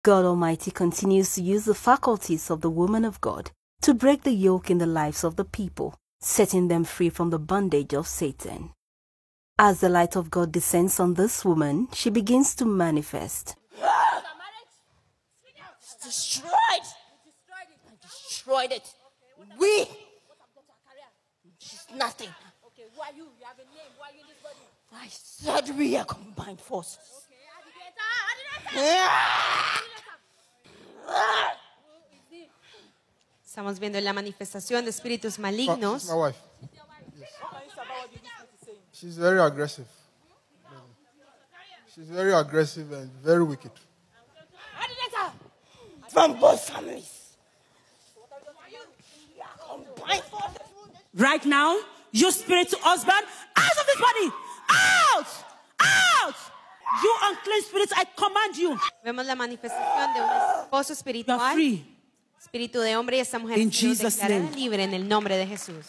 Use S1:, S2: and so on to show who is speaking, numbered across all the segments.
S1: God Almighty continues to use the faculties of the woman of God to break the yoke in the lives of the people, setting them free from the bondage of Satan. As the light of God descends on this woman, she begins to manifest.
S2: It's destroyed. I destroyed it. We. She's nothing.
S3: Okay, who are you? You have a name. Who are you in this body?
S2: I said we are combined forces.
S4: Estamos viendo la manifestación de espíritus malignos.
S5: She's my wife. Yes. She's very aggressive. She's very aggressive and very wicked.
S2: From both families. We are combined forces.
S6: Right now, you spiritual husband, out of this body! Out! Out! You unclean spirits, I command you.
S4: Vemos la manifestación de un esposo
S6: You
S4: espiritual,
S6: are free.
S4: espíritu de hombre, y esta mujer
S6: In
S4: ha sido
S6: Jesus'
S4: declarada
S6: name.
S4: libre en el nombre de Jesús.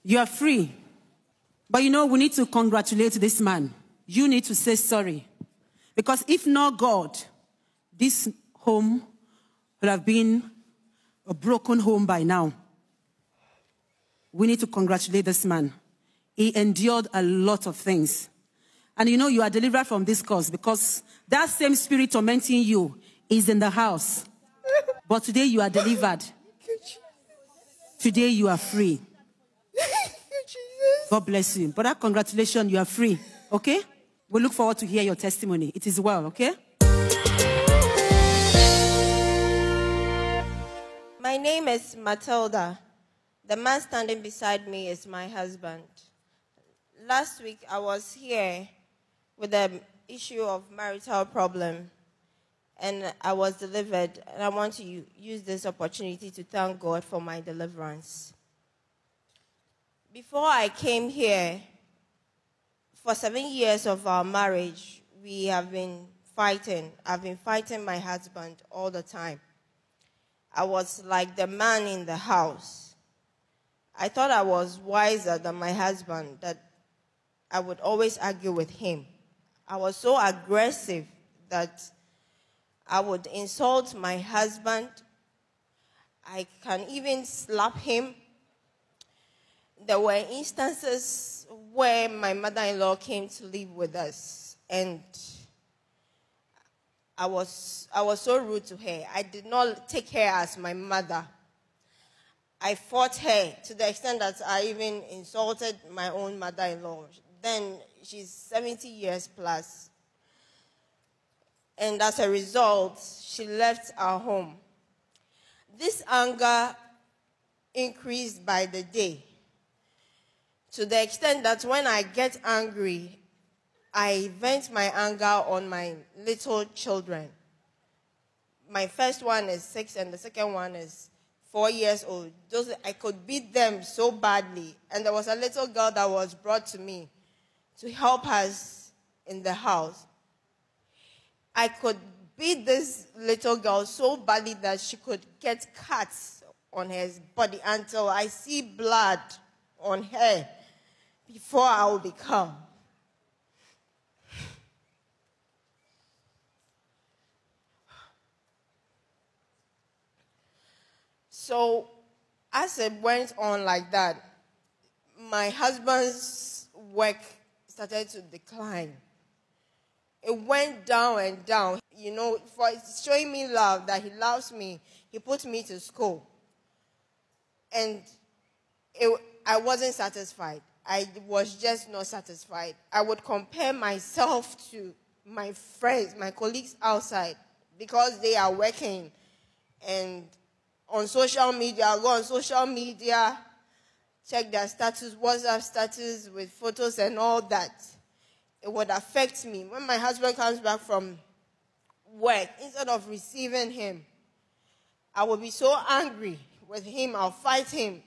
S6: You are free. But you know, we need to congratulate this man. You need to say sorry. Because if not God, this home would have been a broken home by now. We need to congratulate this man. He endured a lot of things. And you know, you are delivered from this curse because that same spirit tormenting you is in the house. But today you are delivered. Today you are free. God bless you. But congratulations, you are free. Okay? We look forward to hear your testimony. It is well, okay?
S7: My name is Matilda. The man standing beside me is my husband. Last week I was here with the issue of marital problem, and I was delivered, and I want to use this opportunity to thank God for my deliverance. Before I came here, for 7 years of our marriage, we have been fighting. I've been fighting my husband all the time. I was like the man in the house. I thought I was wiser than my husband, that I would always argue with him. I was so aggressive that I would insult my husband. I can even slap him. There were instances where my mother-in-law came to live with us, and I was so rude to her. I did not take her as my mother. I fought her to the extent that I even insulted my own mother-in-law. Then she's 70 years plus. And as a result, she left our home. This anger increased by the day, to the extent that when I get angry, I vent my anger on my little children. My first one is 6 and the second one is 4 years old. I could beat them so badly. And there was a little girl that was brought to me to help us in the house. I could beat this little girl so badly that she could get cuts on her body until I see blood on her before I will be calm. So as it went on like that, my husband's work started to decline. It went down and down. You know, for showing me love, that he loves me, he put me to school. And I wasn't satisfied. I was just not satisfied. I would compare myself to my friends, my colleagues outside, because they are working. And on social media, I'll go on social media, check their status, WhatsApp status with photos and all that. It would affect me. When my husband comes back from work, instead of receiving him, I will be so angry with him. I'll fight him.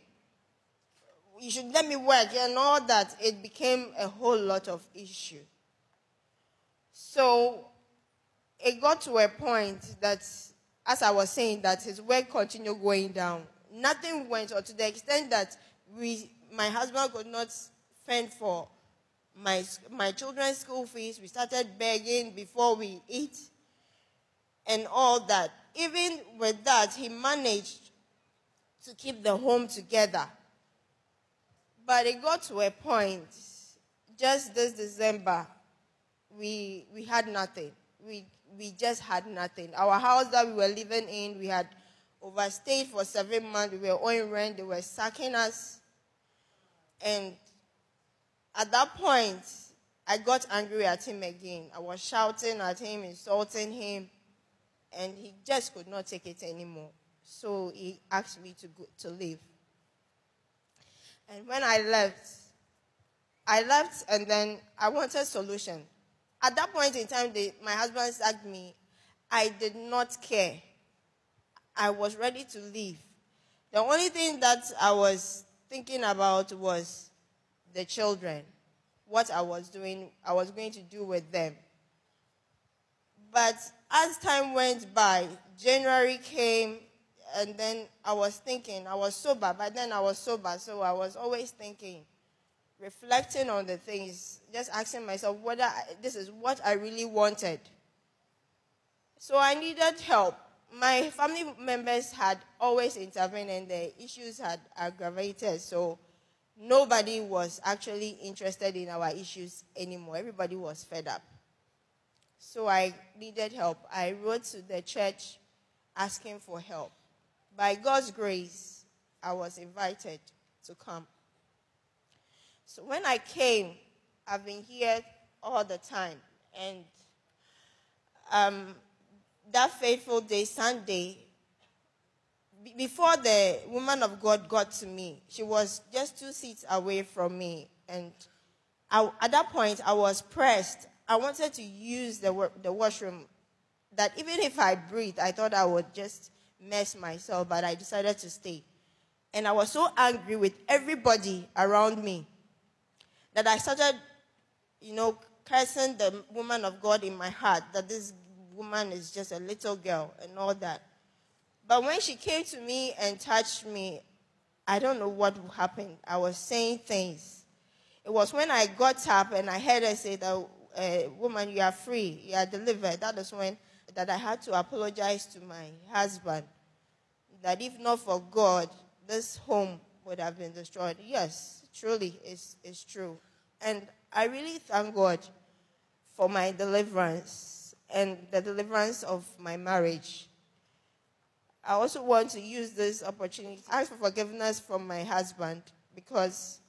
S7: You should let me work and all that. It became a whole lot of issue. So it got to a point that, as I was saying, that his work continued going down. Nothing went on, to the extent that my husband could not fend for my children's school fees. We started begging before we eat. and all that. Even with that, he managed to keep the home together. But it got to a point, just this December, we had nothing. We just had nothing. Our house that we were living in, we had overstayed for 7 months. We were owing rent. They were sacking us. And at that point, I got angry at him again. I was shouting at him, insulting him, and he just could not take it anymore. So he asked me to leave. And when I left and then I wanted a solution. At that point in time, my husband sacked me. I did not care. I was ready to leave. The only thing that I was thinking about was the children, what I was going to do with them. But as time went by, January came, and then I was thinking, I was sober. By then I was sober, so I was always thinking, reflecting on the things, just asking myself whether this is what I really wanted. So I needed help. My family members had always intervened, and the issues had aggravated, so nobody was actually interested in our issues anymore. Everybody was fed up. So I needed help. I wrote to the church asking for help. By God's grace, I was invited to come. So when I came, I've been here all the time. And that fateful day, Sunday, before the woman of God got to me, she was just 2 seats away from me. And at that point, I was pressed. I wanted to use the washroom, that even if I breathed, I thought I would just mess myself, but I decided to stay. And I was so angry with everybody around me that I started, cursing the woman of God in my heart, that this woman is just a little girl and all that. But when she came to me and touched me, I don't know what happened. I was saying things. It was when I got up and I heard her say that, woman, you are free, you are delivered. That is when that I had to apologize to my husband, that if not for God, this home would have been destroyed. Yes, truly, it's true. And I really thank God for my deliverance and the deliverance of my marriage. I also want to use this opportunity to ask for forgiveness from my husband, because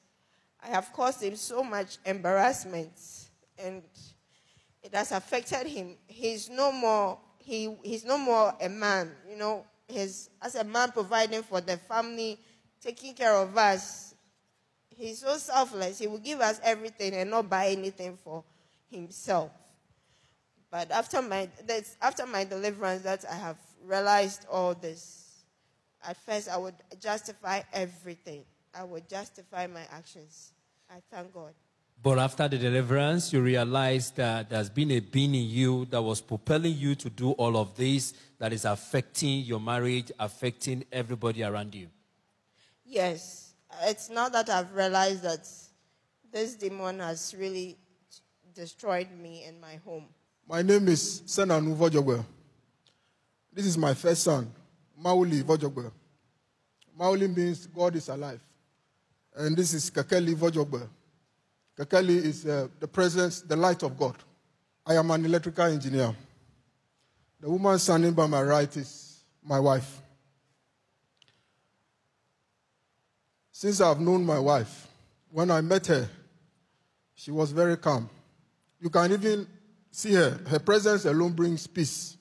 S7: I have caused him so much embarrassment, and it has affected him. He's no more a man, He's as a man providing for the family, taking care of us. He's so selfless. He will give us everything and not buy anything for himself. But after my deliverance, that I have realized all this. At first, I would justify everything. I would justify my actions. I thank God.
S8: But after the deliverance, you realized that there's been a being in you that was propelling you to do all of this, that is affecting your marriage, affecting everybody around you.
S7: Yes. It's now that I've realized that this demon has really destroyed me and my home.
S9: My name is Senanu Vojogwe. This is my first son, Mauli Vojogwe. Mauli means God is alive. And this is Kakeli Vojogwe. Kakeli is the presence, the light of God. I am an electrical engineer. The woman standing by my right is my wife. Since I've known my wife, when I met her, she was very calm. You can even see her. Her presence alone brings peace.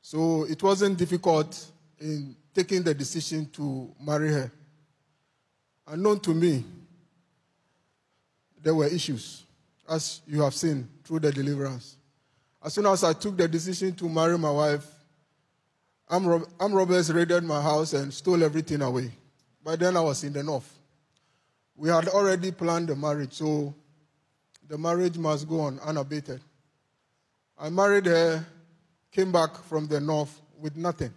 S9: So it wasn't difficult in taking the decision to marry her. Unknown to me, there were issues, as you have seen through the deliverance. As soon as I took the decision to marry my wife, armed robbers raided my house and stole everything away. By then I was in the north. We had already planned the marriage, so the marriage must go on unabated. I married her, came back from the north with nothing.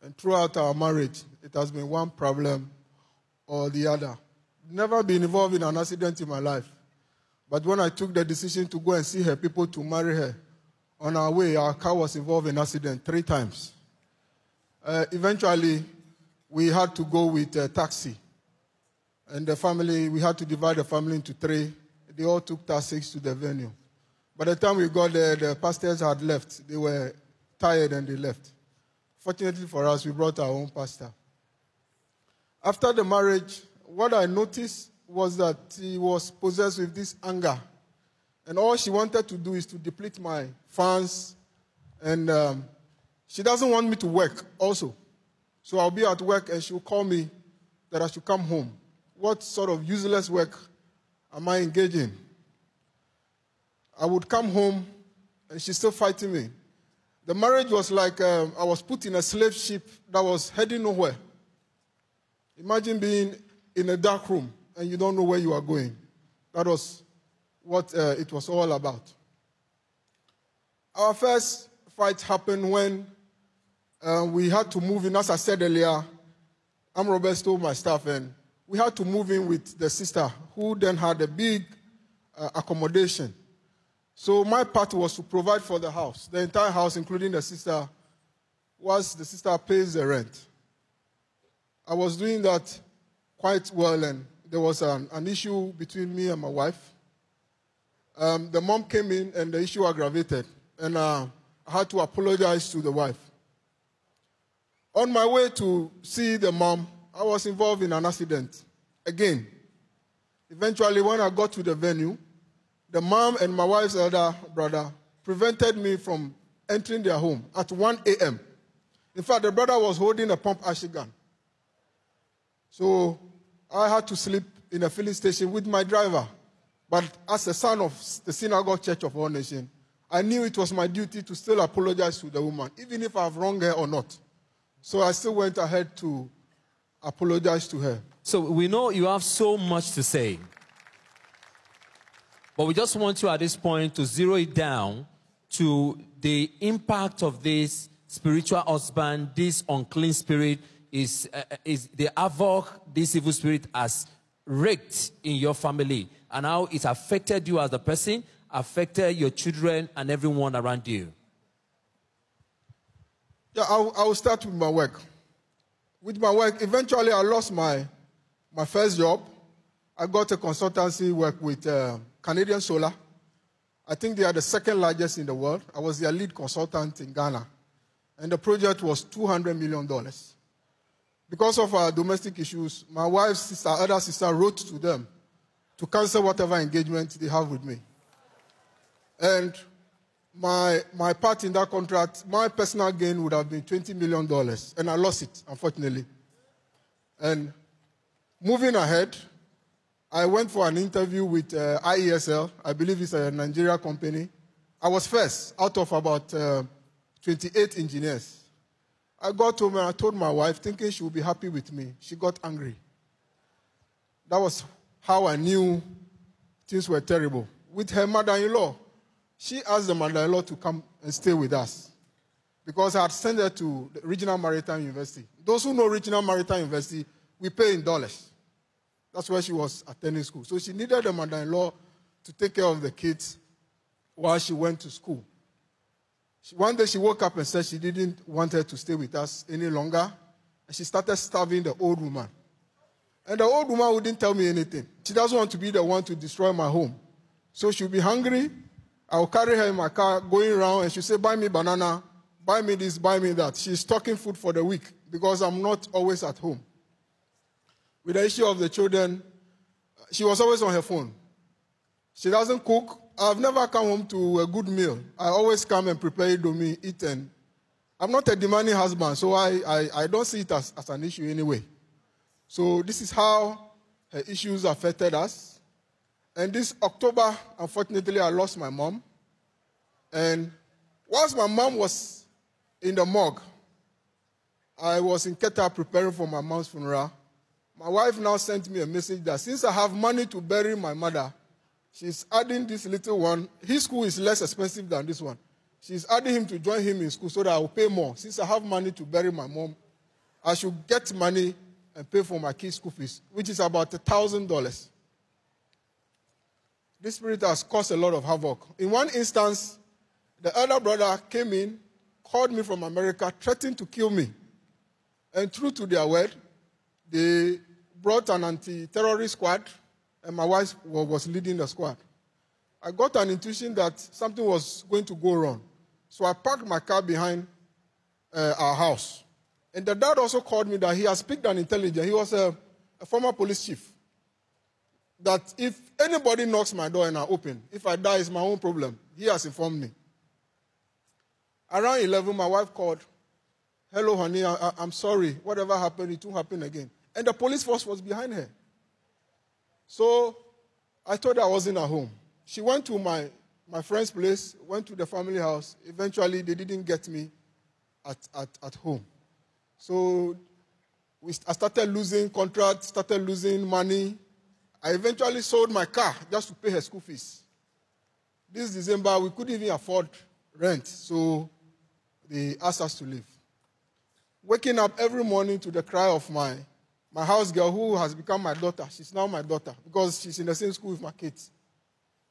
S9: And throughout our marriage, it has been one problem or the other. Never been involved in an accident in my life. But when I took the decision to go and see her people to marry her, On our way, our car was involved in an accident 3 times. Eventually, we had to go with a taxi. And the family, we had to divide the family into 3. They all took taxis to the venue. By the time we got there, the pastors had left. They were tired and they left. Fortunately for us, we brought our own pastor. After the marriage, what I noticed was that he was possessed with this anger. And all she wanted to do is to deplete my funds. And she doesn't want me to work also. So I'll be at work and she'll call me that I should come home. What sort of useless work am I engaged in? I would come home and she's still fighting me. The marriage was like I was put in a slave ship that was heading nowhere. Imagine being in a dark room and you don't know where you are going. That was what it was all about. Our first fight happened when we had to move in. As I said earlier, I'm Robert stole my stuff, and we had to move in with the sister, who then had a big accommodation. So my part was to provide for the house, the entire house, including the sister, whilst the sister pays the rent. I was doing that quite well, and there was an issue between me and my wife. The mom came in, and the issue aggravated, and I had to apologize to the wife. On my way to see the mom, I was involved in an accident again. Eventually, when I got to the venue, the mom and my wife's elder brother prevented me from entering their home at 1 a.m. In fact, the brother was holding a pump action gun. So I had to sleep in a filling station with my driver. But as a son of the Synagogue Church of All Nations, I knew it was my duty to still apologize to the woman, even if I've wronged her or not. So I still went ahead to apologize to her.
S8: So we know you have so much to say. But we just want you at this point to zero it down to the impact of this spiritual husband, this unclean spirit, is the havoc this evil spirit has wreaked in your family, and how it affected you as a person, affected your children and everyone around you.
S9: Yeah, I will start with my work. With my work, eventually I lost my first job. I got a consultancy work with Canadian Solar. I think they are the second largest in the world. I was their lead consultant in Ghana. And the project was $200 million. Because of our domestic issues, my wife's sister, other sister, wrote to them to cancel whatever engagement they have with me. And my part in that contract, my personal gain would have been $20 million. And I lost it, unfortunately. And moving ahead, I went for an interview with IESL. I believe it's a Nigeria company. I was first out of about 28 engineers. I got home and I told my wife, thinking she would be happy with me. She got angry. That was how I knew things were terrible. With her mother-in-law, she asked the mother-in-law to come and stay with us because I had sent her to the Regional Maritime University. Those who know Regional Maritime University, we pay in dollars. That's where she was attending school. So she needed the mother-in-law to take care of the kids while she went to school. One day she woke up and said she didn't want her to stay with us any longer. And she started starving the old woman. And the old woman wouldn't tell me anything. She doesn't want to be the one to destroy my home. So she'll be hungry. I'll carry her in my car going around and she'll say, buy me banana, buy me this, buy me that. She's stocking food for the week because I'm not always at home. With the issue of the children, she was always on her phone. She doesn't cook. I've never come home to a good meal. I always come and prepare it to me, eat, and I'm not a demanding husband, so I don't see it as an issue anyway. So this is how her issues affected us. And this October, unfortunately, I lost my mom. And whilst my mom was in the morgue, I was in Qatar preparing for my mom's funeral. My wife now sent me a message that since I have money to bury my mother, she's adding this little one. His school is less expensive than this one. She's adding him to join him in school so that I will pay more. Since I have money to bury my mom, I should get money and pay for my kids' school fees, which is about $1,000. This spirit has caused a lot of havoc. In one instance, The elder brother came in, called me from America, threatened to kill me. And true to their word, they brought an anti-terrorist squad, and my wife was leading the squad. I got an intuition that something was going to go wrong. So I parked my car behind our house. And the dad also called me that he has picked an intelligence. He was a former police chief. That if anybody knocks my door and I open, if I die, it's my own problem. He has informed me. Around 11, my wife called. Hello, honey, I'm sorry. Whatever happened, it won't happen again. And the police force was behind her. So I told her I wasn't at home. She went to my friend's place, went to the family house. Eventually, they didn't get me at home. So I started losing contracts, started losing money. I eventually sold my car just to pay her school fees. This December, we couldn't even afford rent, so they asked us to leave. Waking up every morning to the cry of my house girl, who has become my daughter. She's now my daughter because she's in the same school with my kids.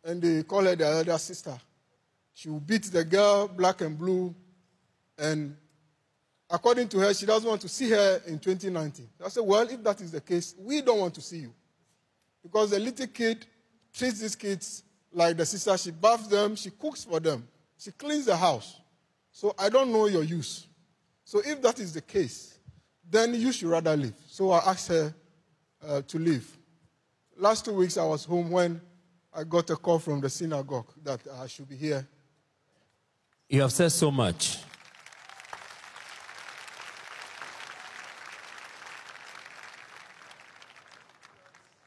S9: And they call her their elder sister. She will beat the girl black and blue. And according to her, she doesn't want to see her in 2019. I said, well, if that is the case, we don't want to see you. Because the little kid treats these kids like the sister. She baths them, she cooks for them, she cleans the house. So I don't know your use. So if that is the case, then you should rather leave. So I asked her to leave. Last 2 weeks I was home when I got a call from the synagogue that I should be here.
S8: You have said so much.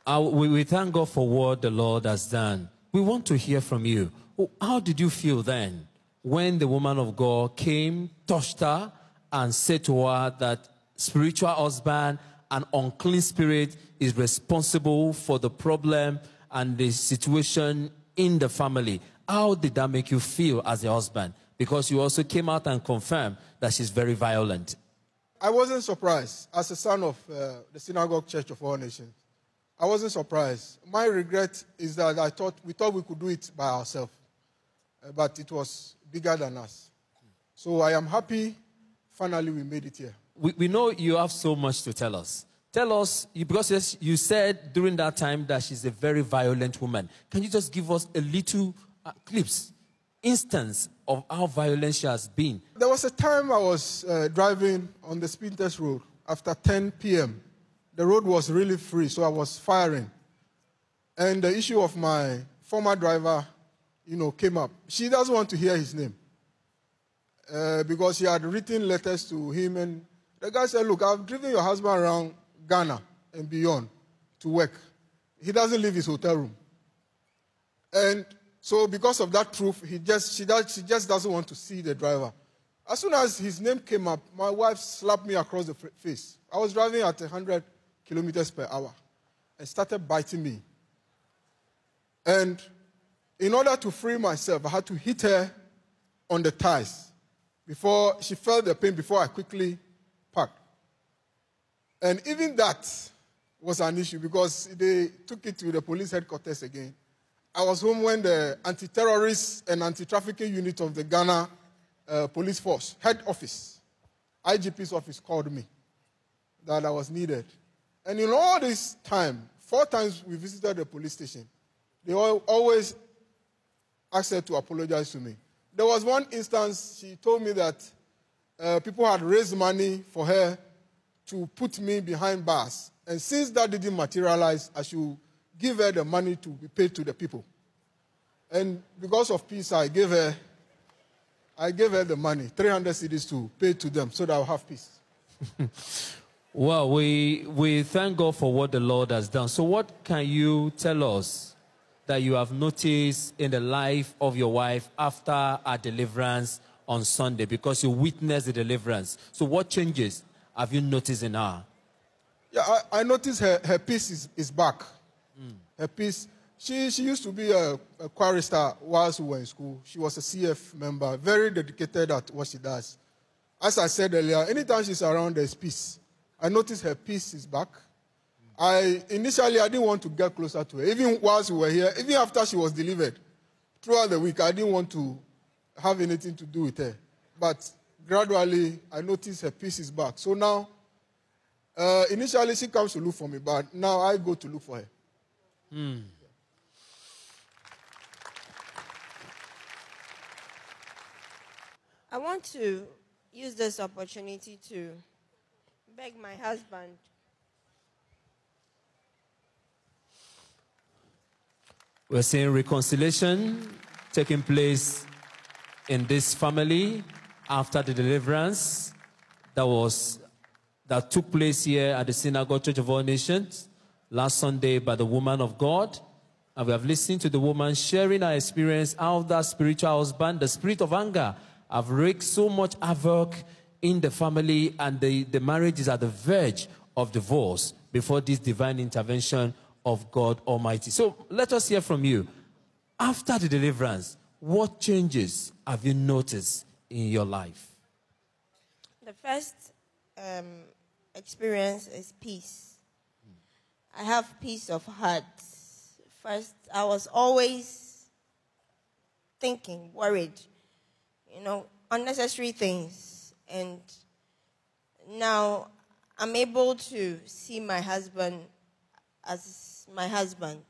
S8: We thank God for what the Lord has done. We want to hear from you. How did you feel then when the woman of God came, touched her, and said to her that spiritual husband, an unclean spirit, is responsible for the problem and the situation in the family? How did that make you feel as a husband? Because you also came out and confirmed that she's very violent.
S9: I wasn't surprised as a son of the Synagogue Church of All Nations. I wasn't surprised. My regret is that we thought we could do it by ourselves, but it was bigger than us. So I am happy finally we made it here.
S8: We know you have so much to tell us. Tell us, because you said during that time that she's a very violent woman. Can you just give us a little clips, instance of how violent she has been?
S9: There was a time I was driving on the speed test road after 10 p.m. The road was really free, so I was firing. And the issue of my former driver, came up. She doesn't want to hear his name because she had written letters to him. And the guy said, look, I've driven your husband around Ghana and beyond to work. He doesn't leave his hotel room. And so because of that truth, she just doesn't want to see the driver. As soon as his name came up, my wife slapped me across the face. I was driving at 100 kilometers per hour and started biting me. And in order to free myself, I had to hit her on the thighs before she felt the pain, before I quickly parked. And even that was an issue because they took it to the police headquarters again. I was home when the anti-terrorist and anti-trafficking unit of the Ghana police force, head office, IGP's office, called me that I was needed. And in all this time, 4 times we visited the police station, they always asked her to apologize to me. There was one instance, she told me that people had raised money for her to put me behind bars. And since that didn't materialize, I should give her the money to be paid to the people. And because of peace, I gave her the money, 300 cedis to pay to them so that I'll have peace.
S8: Well, we thank God for what the Lord has done. So what can you tell us that you have noticed in the life of your wife after our deliverance on Sunday? Because you witnessed the deliverance. So what changes have you noticed in her?
S9: Yeah, I noticed her peace is back. Her peace. She used to be a chorister whilst we were in school. She was a CF member, very dedicated at what she does. As I said earlier, anytime she's around, there's peace. I noticed her peace is back. Initially, I didn't want to get closer to her. Even whilst we were here, even after she was delivered, throughout the week, I didn't want to have anything to do with her. But gradually, I noticed her peace is back. So now, initially she comes to look for me, but now I go to look for her.
S7: I want to use this opportunity to beg my husband.
S8: We're seeing reconciliation taking place in this family after the deliverance that took place here at the Synagogue Church of All Nations last Sunday by the woman of God. And we have listened to the woman sharing her experience, how that spiritual husband, the spirit of anger, have wreaked so much havoc in the family, and the marriage is at the verge of divorce before this divine intervention of God Almighty. So let us hear from you. After the deliverance, what changes have you noticed in your life?
S7: The first experience is peace. I have peace of heart. First, I was always thinking, worried, unnecessary things. And now I'm able to see my husband as my husband.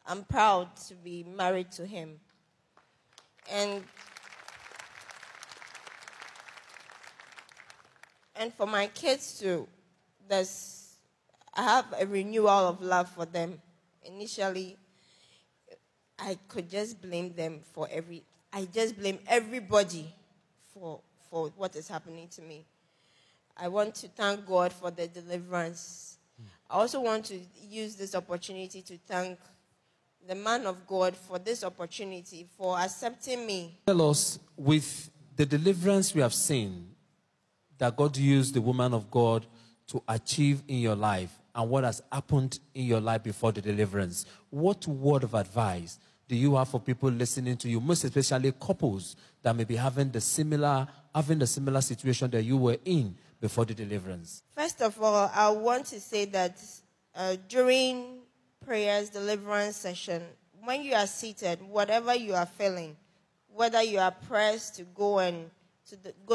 S7: I'm proud to be married to him. And for my kids too, I have a renewal of love for them. Initially, I could just blame them I just blame everybody for what is happening to me. I want to thank God for the deliverance. I also want to use this opportunity to thank the man of God for this opportunity, for accepting me.
S8: Tell us, with the deliverance we have seen, that God used the woman of God to achieve in your life, and what has happened in your life before the deliverance, what word of advice do you have for people listening to you, most especially couples that may be having the similar situation that you were in before the deliverance?
S7: First of all, I want to say that during prayers, deliverance session, when you are seated, whatever you are feeling, whether you are pressed to go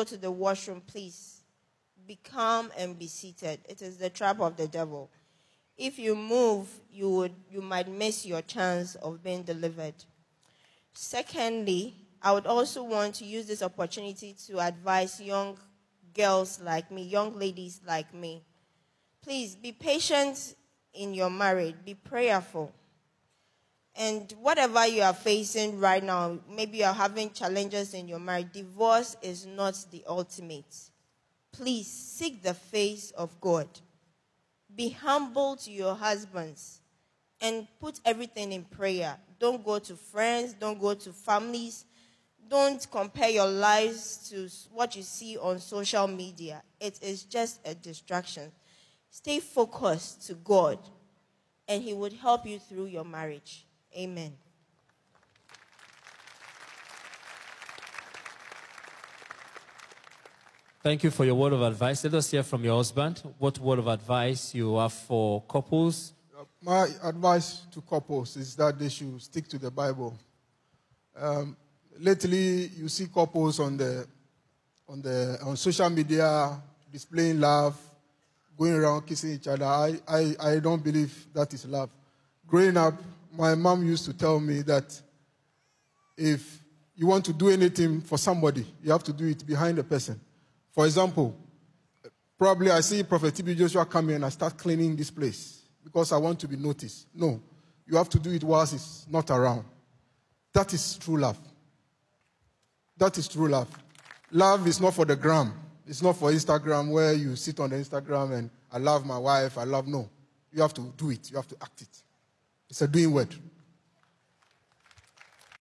S7: to the washroom, please be calm and be seated. It is the trap of the devil. If you move, you might miss your chance of being delivered. Secondly, I would also want to use this opportunity to advise young girls like me, young ladies like me. Please be patient in your marriage. Be prayerful. And whatever you are facing right now, maybe you are having challenges in your marriage, divorce is not the ultimate. Please seek the face of God. Be humble to your husbands and put everything in prayer. Don't go to friends. Don't go to families. Don't compare your lives to what you see on social media. It is just a distraction. Stay focused to God, and He would help you through your marriage. Amen.
S8: Thank you for your word of advice. Let us hear from your husband. What word of advice you have for couples?
S9: My advice to couples is that they should stick to the Bible. Lately, you see couples on social media displaying love, going around kissing each other. I don't believe that is love. Growing up, my mom used to tell me that if you want to do anything for somebody, you have to do it behind the person. For example, probably I see Prophet TB Joshua come here and I start cleaning this place because I want to be noticed. No, you have to do it whilst it's not around. That is true love. That is true love. Love is not for the gram. It's not for Instagram where you sit on the Instagram and I love my wife, no. You have to do it. You have to act it. It's a doing word.